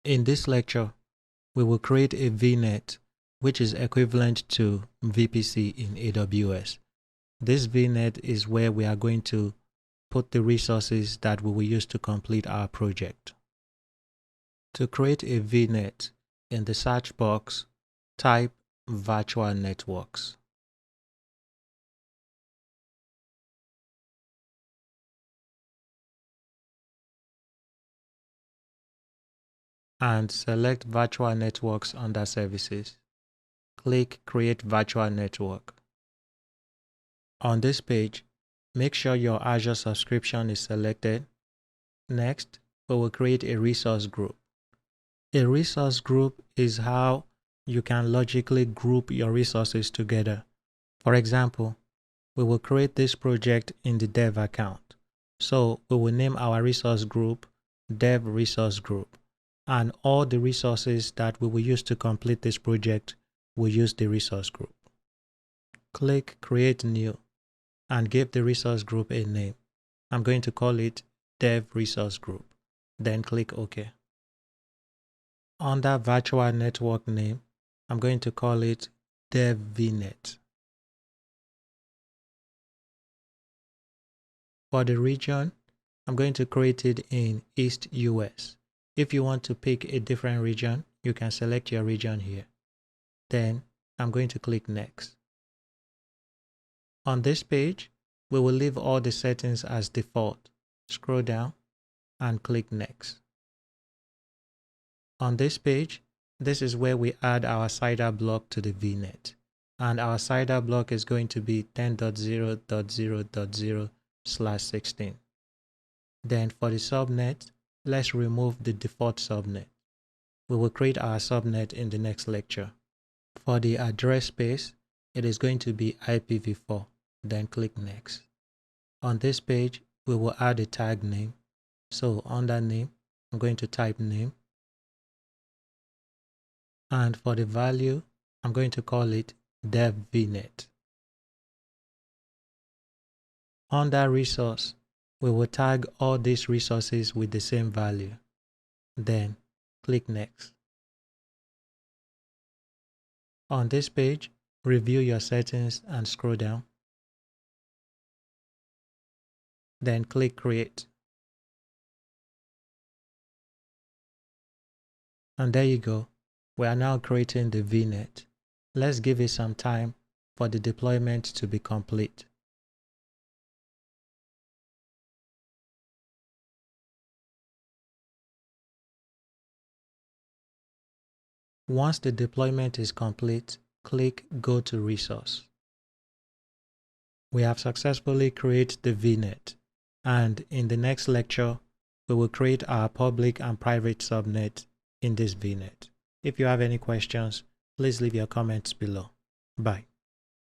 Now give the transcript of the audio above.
In this lecture, we will create a VNet, which is equivalent to VPC in AWS. This VNet is where we are going to put the resources that we will use to complete our project. To create a VNet, in the search box, type virtual networks. And select virtual networks under services. Click create virtual network. On this page, make sure your Azure subscription is selected. Next, we will create a resource group. A resource group is how you can logically group your resources together. For example, we will create this project in the dev account. So we will name our resource group dev resource group, and all the resources that we will use to complete this project will use the resource group. Click create new and give the resource group a name. I'm going to call it dev resource group. Then click OK. Under virtual network name, I'm going to call it dev VNet. For the region, I'm going to create it in East US. If you want to pick a different region, you can select your region here. Then I'm going to click Next. On this page, we will leave all the settings as default. Scroll down and click Next. On this page, this is where we add our CIDR block to the VNet. And our CIDR block is going to be 10.0.0.0/16. Then for the subnet, let's remove the default subnet. We will create our subnet in the next lecture. For the address space, it is going to be IPv4. Then click Next. On this page, we will add a tag name. So under name, I'm going to type name. And for the value, I'm going to call it dev VNet. Under resource, we will tag all these resources with the same value. Then click Next. On this page, review your settings and scroll down. Then click Create. And there you go. We are now creating the VNet. Let's give it some time for the deployment to be complete. Once the deployment is complete, click Go to Resource. We have successfully created the VNet, and in the next lecture, we will create our public and private subnet in this VNet. If you have any questions, please leave your comments below. Bye.